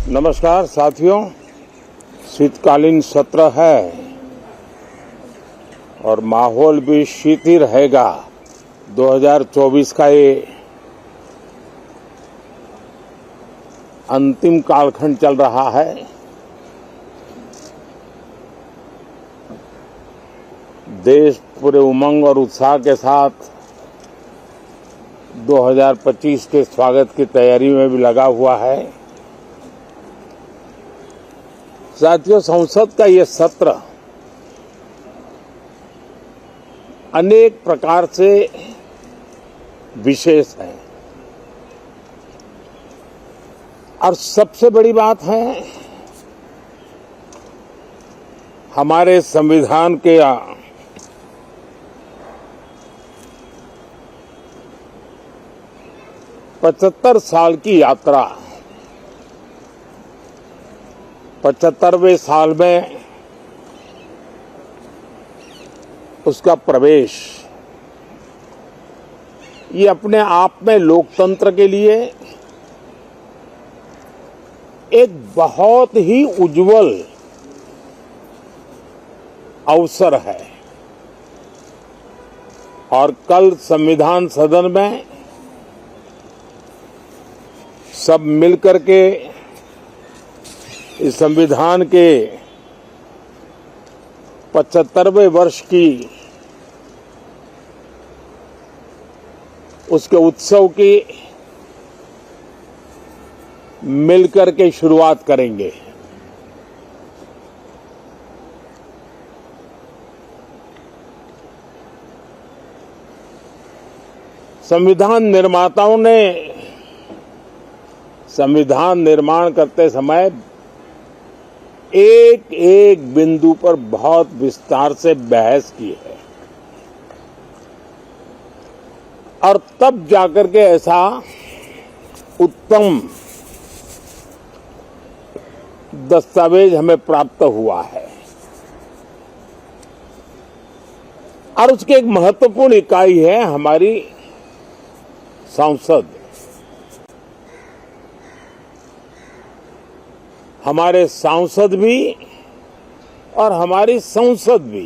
नमस्कार साथियों, शीतकालीन सत्र है और माहौल भी शीत ही रहेगा। 2024 का ये अंतिम कालखंड चल रहा है। देश पूरे उमंग और उत्साह के साथ 2025 के स्वागत की तैयारी में भी लगा हुआ है। साथियों, संसद का ये सत्र अनेक प्रकार से विशेष है और सबसे बड़ी बात है हमारे संविधान के 75 साल की यात्रा, 75वें साल में उसका प्रवेश, ये अपने आप में लोकतंत्र के लिए एक बहुत ही उज्जवल अवसर है। और कल संविधान सदन में सब मिलकर के इस संविधान के 75वें वर्ष की उसके उत्सव की मिलकर के शुरुआत करेंगे। संविधान निर्माताओं ने संविधान निर्माण करते समय एक एक बिंदु पर बहुत विस्तार से बहस की है और तब जाकर के ऐसा उत्तम दस्तावेज हमें प्राप्त हुआ है। और उसकी एक महत्वपूर्ण इकाई है हमारी संसद। हमारे सांसद भी और हमारी संसद भी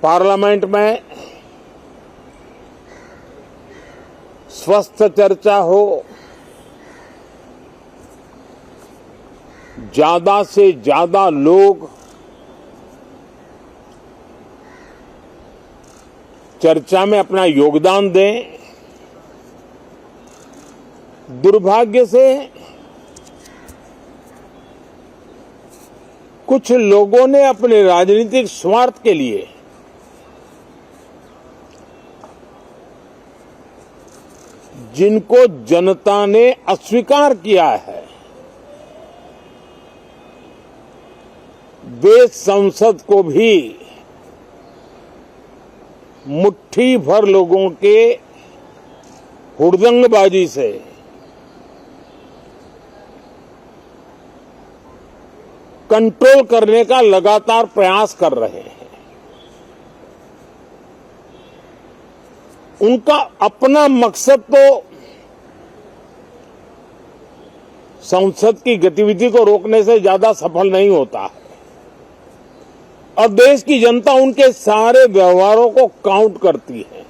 पार्लियामेंट में स्वस्थ चर्चा हो, ज्यादा से ज्यादा लोग चर्चा में अपना योगदान दें। दुर्भाग्य से कुछ लोगों ने अपने राजनीतिक स्वार्थ के लिए जिनको जनता ने अस्वीकार किया है, वे संसद को भी मुट्ठी भर लोगों के हुड़दंगबाजी से कंट्रोल करने का लगातार प्रयास कर रहे हैं। उनका अपना मकसद तो संसद की गतिविधि को रोकने से ज्यादा सफल नहीं होता है और देश की जनता उनके सारे व्यवहारों को काउंट करती है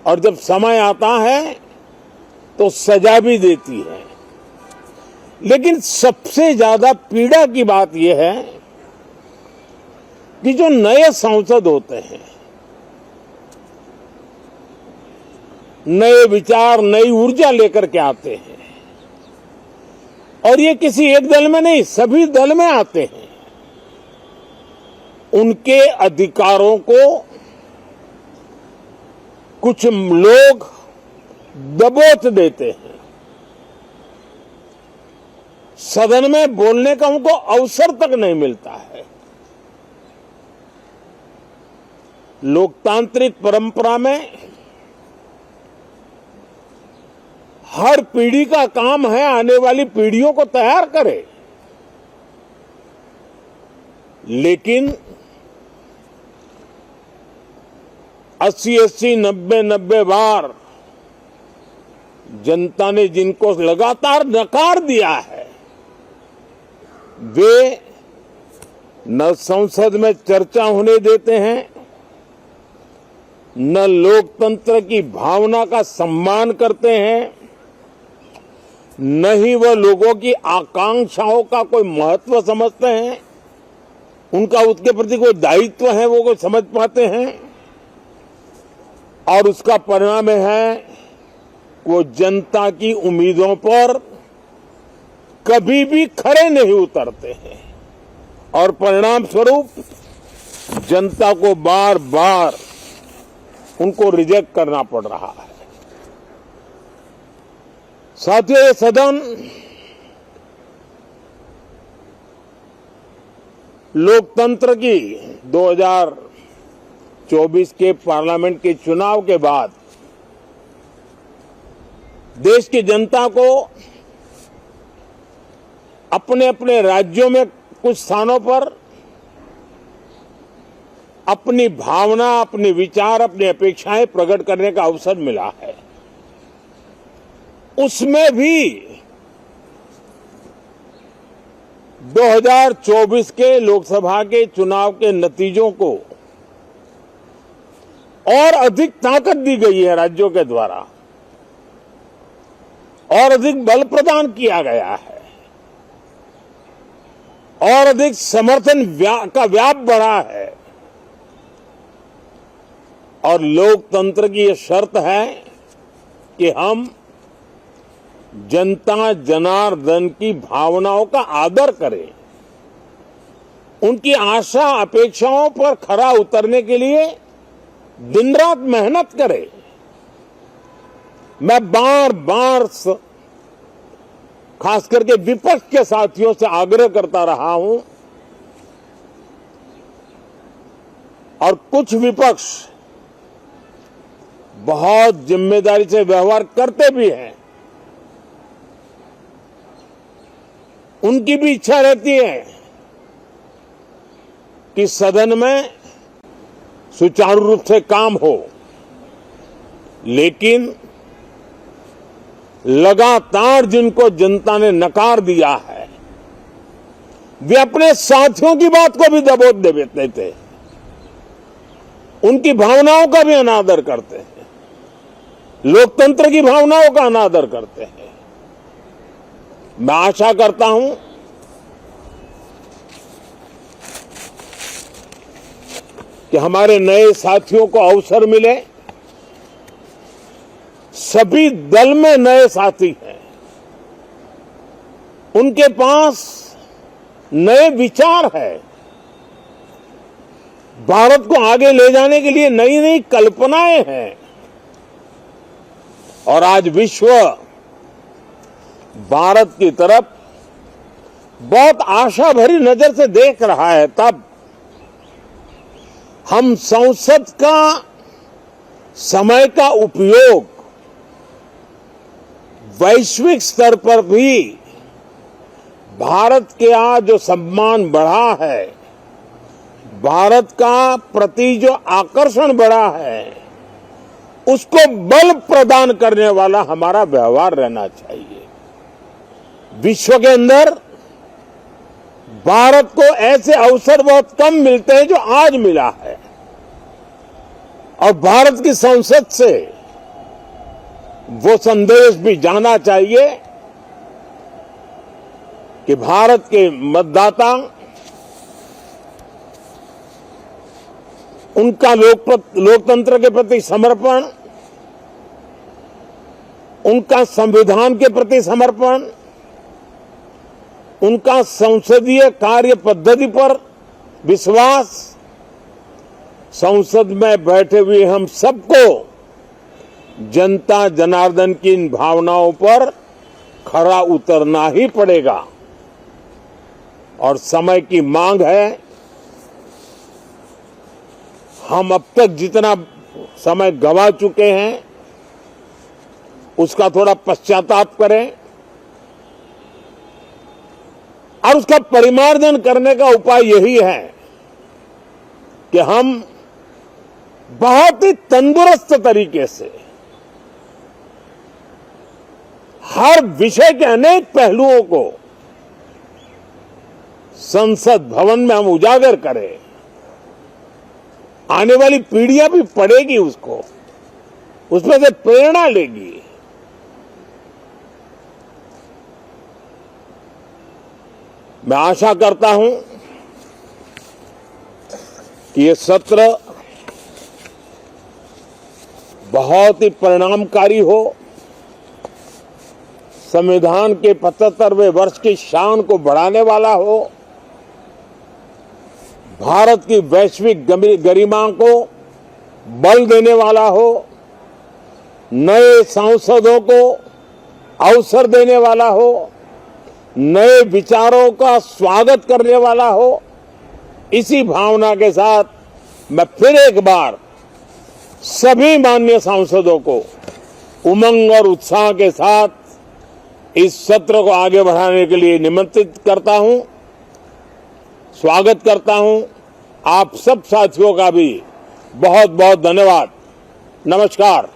और जब समय आता है तो सजा भी देती है। लेकिन सबसे ज्यादा पीड़ा की बात यह है कि जो नए सांसद होते हैं, नए विचार, नई ऊर्जा लेकर के आते हैं और ये किसी एक दल में नहीं, सभी दल में आते हैं। उनके अधिकारों को कुछ लोग दबोच देते हैं। सदन में बोलने का उनको अवसर तक नहीं मिलता है। लोकतांत्रिक परंपरा में हर पीढ़ी का काम है आने वाली पीढ़ियों को तैयार करे, लेकिन 80-80, 90-90 बार जनता ने जिनको लगातार नकार दिया है, वे न संसद में चर्चा होने देते हैं, न लोकतंत्र की भावना का सम्मान करते हैं, न ही वह लोगों की आकांक्षाओं का कोई महत्व समझते हैं, उनका उसके प्रति कोई दायित्व है वो कोई समझ पाते हैं। और उसका परिणाम है वो जनता की उम्मीदों पर कभी भी खरे नहीं उतरते हैं और परिणाम स्वरूप जनता को बार बार उनको रिजेक्ट करना पड़ रहा है। साथियों, ये सदन लोकतंत्र की 2024 के पार्लियामेंट के चुनाव के बाद देश की जनता को अपने अपने राज्यों में कुछ स्थानों पर अपनी भावना, अपने विचार, अपनी अपेक्षाएं प्रकट करने का अवसर मिला है। उसमें भी 2024 के लोकसभा के चुनाव के नतीजों को और अधिक ताकत दी गई है राज्यों के द्वारा और अधिक बल प्रदान किया गया है और अधिक समर्थन का व्याप बढ़ा है। और लोकतंत्र की यह शर्त है कि हम जनता जनार्दन की भावनाओं का आदर करें, उनकी आशा अपेक्षाओं पर खरा उतरने के लिए दिन रात मेहनत करें। मैं बार बार खास करके विपक्ष के साथियों से आग्रह करता रहा हूं और कुछ विपक्ष बहुत जिम्मेदारी से व्यवहार करते भी हैं। उनकी भी इच्छा रहती है कि सदन में सुचारू रूप से काम हो, लेकिन लगातार जिनको जनता ने नकार दिया है वे अपने साथियों की बात को भी दबोच देते थे, उनकी भावनाओं का भी अनादर करते हैं, लोकतंत्र की भावनाओं का अनादर करते हैं। मैं आशा करता हूं कि हमारे नए साथियों को अवसर मिले। सभी दल में नए साथी हैं, उनके पास नए विचार है, भारत को आगे ले जाने के लिए नई नई कल्पनाएं हैं। और आज विश्व भारत की तरफ बहुत आशा भरी नजर से देख रहा है। तब हम संसद का समय का उपयोग वैश्विक स्तर पर भी भारत के आज जो सम्मान बढ़ा है, भारत का प्रति जो आकर्षण बढ़ा है, उसको बल प्रदान करने वाला हमारा व्यवहार रहना चाहिए। विश्व के अंदर भारत को ऐसे अवसर बहुत कम मिलते हैं जो आज मिला है और भारत की संसद से वो संदेश भी जाना चाहिए कि भारत के मतदाता उनका लोकतंत्र के प्रति समर्पण, उनका संविधान के प्रति समर्पण, उनका संसदीय कार्य पद्धति पर विश्वास, संसद में बैठे हुए हम सबको जनता जनार्दन की इन भावनाओं पर खरा उतरना ही पड़ेगा। और समय की मांग है, हम अब तक जितना समय गंवा चुके हैं उसका थोड़ा पश्चाताप करें और उसका परिमार्जन करने का उपाय यही है कि हम बहुत ही तंदुरुस्त तरीके से हर विषय के अनेक पहलुओं को संसद भवन में हम उजागर करें, आने वाली पीढ़ियां भी पढ़ेगी उसको, उसमें से प्रेरणा लेगी। मैं आशा करता हूं कि ये सत्र बहुत ही परिणामकारी हो, संविधान के 75वें वर्ष की शान को बढ़ाने वाला हो, भारत की वैश्विक गरिमा को बल देने वाला हो, नए सांसदों को अवसर देने वाला हो, नए विचारों का स्वागत करने वाला हो। इसी भावना के साथ मैं फिर एक बार सभी माननीय सांसदों को उमंग और उत्साह के साथ इस सत्र को आगे बढ़ाने के लिए निमंत्रित करता हूं, स्वागत करता हूं। आप सब साथियों का भी बहुत बहुत धन्यवाद। नमस्कार।